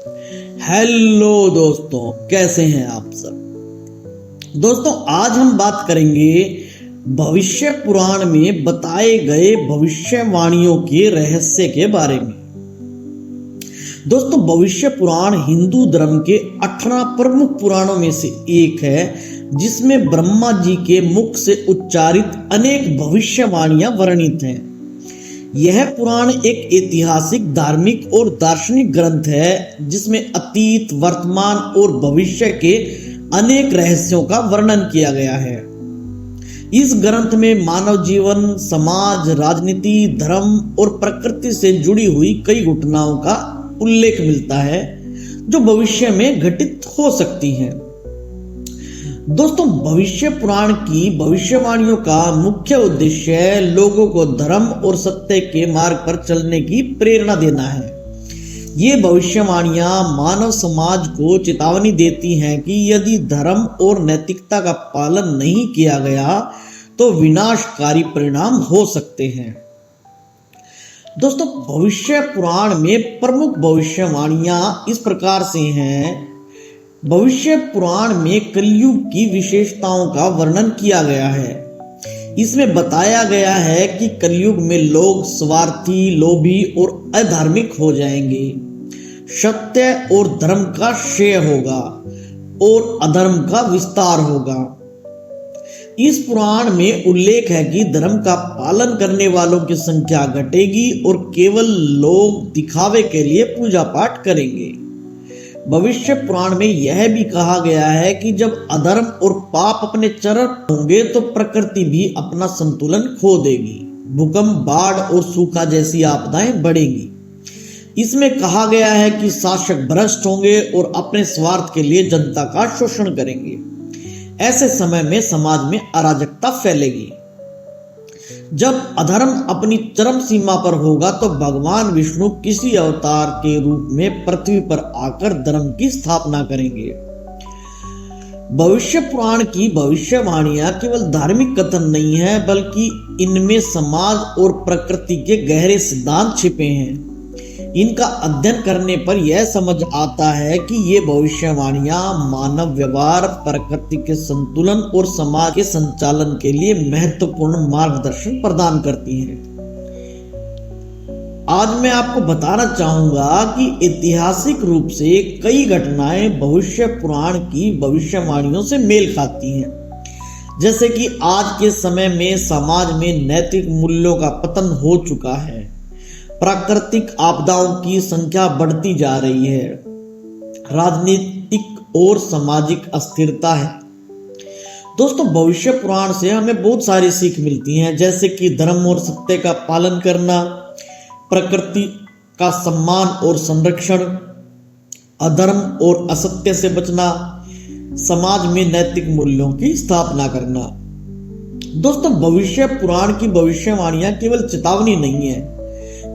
Hello दोस्तों, कैसे हैं आप सब। दोस्तों, आज हम बात करेंगे भविष्य पुराण में बताए गए भविष्यवाणियों के रहस्य के बारे में। दोस्तों, भविष्य पुराण हिंदू धर्म के 18 प्रमुख पुराणों में से एक है, जिसमें ब्रह्मा जी के मुख से उच्चारित अनेक भविष्यवाणियां वर्णित हैं। यह पुराण एक ऐतिहासिक, धार्मिक और दार्शनिक ग्रंथ है, जिसमें अतीत, वर्तमान और भविष्य के अनेक रहस्यों का वर्णन किया गया है। इस ग्रंथ में मानव जीवन, समाज, राजनीति, धर्म और प्रकृति से जुड़ी हुई कई घटनाओं का उल्लेख मिलता है, जो भविष्य में घटित हो सकती हैं। दोस्तों, भविष्य पुराण की भविष्यवाणियों का मुख्य उद्देश्य लोगों को धर्म और सत्य के मार्ग पर चलने की प्रेरणा देना है। ये भविष्यवाणियां मानव समाज को चेतावनी देती हैं कि यदि धर्म और नैतिकता का पालन नहीं किया गया तो विनाशकारी परिणाम हो सकते हैं। दोस्तों, भविष्य पुराण में प्रमुख भविष्यवाणियां इस प्रकार से हैं। भविष्य पुराण में कलयुग की विशेषताओं का वर्णन किया गया है। इसमें बताया गया है कि कलयुग में लोग स्वार्थी, लोभी और अधार्मिक हो जाएंगे। सत्य और धर्म का क्षय होगा और अधर्म का विस्तार होगा। इस पुराण में उल्लेख है कि धर्म का पालन करने वालों की संख्या घटेगी और केवल लोग दिखावे के लिए पूजा पाठ करेंगे। भविष्य पुराण में यह भी कहा गया है कि जब अधर्म और पाप अपने चरम होंगे तो प्रकृति भी अपना संतुलन खो देगी। भूकंप, बाढ़ और सूखा जैसी आपदाएं बढ़ेंगी। इसमें कहा गया है कि शासक भ्रष्ट होंगे और अपने स्वार्थ के लिए जनता का शोषण करेंगे। ऐसे समय में समाज में अराजकता फैलेगी। जब अधर्म अपनी चरम सीमा पर होगा तो भगवान विष्णु किसी अवतार के रूप में पृथ्वी पर आकर धर्म की स्थापना करेंगे। भविष्य पुराण की भविष्यवाणियां केवल धार्मिक कथन नहीं है, बल्कि इनमें समाज और प्रकृति के गहरे सिद्धांत छिपे हैं। इनका अध्ययन करने पर यह समझ आता है कि ये भविष्यवाणियां मानव व्यवहार, प्रकृति के संतुलन और समाज के संचालन के लिए महत्वपूर्ण मार्गदर्शन प्रदान करती हैं। आज मैं आपको बताना चाहूंगा कि ऐतिहासिक रूप से कई घटनाएं भविष्य पुराण की भविष्यवाणियों से मेल खाती हैं। जैसे कि आज के समय में समाज में नैतिक मूल्यों का पतन हो चुका है, प्राकृतिक आपदाओं की संख्या बढ़ती जा रही है, राजनीतिक और सामाजिक अस्थिरता है। दोस्तों, भविष्य पुराण से हमें बहुत सारी सीख मिलती हैं, जैसे कि धर्म और सत्य का पालन करना, प्रकृति का सम्मान और संरक्षण, अधर्म और असत्य से बचना, समाज में नैतिक मूल्यों की स्थापना करना। दोस्तों, भविष्य पुराण की भविष्यवाणियां केवल चेतावनी नहीं है,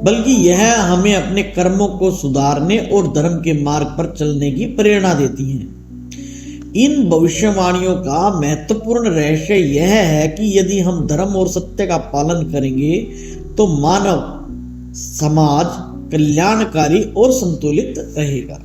बल्कि यह हमें अपने कर्मों को सुधारने और धर्म के मार्ग पर चलने की प्रेरणा देती हैं। इन भविष्यवाणियों का महत्वपूर्ण रहस्य यह है कि यदि हम धर्म और सत्य का पालन करेंगे तो मानव समाज कल्याणकारी और संतुलित रहेगा।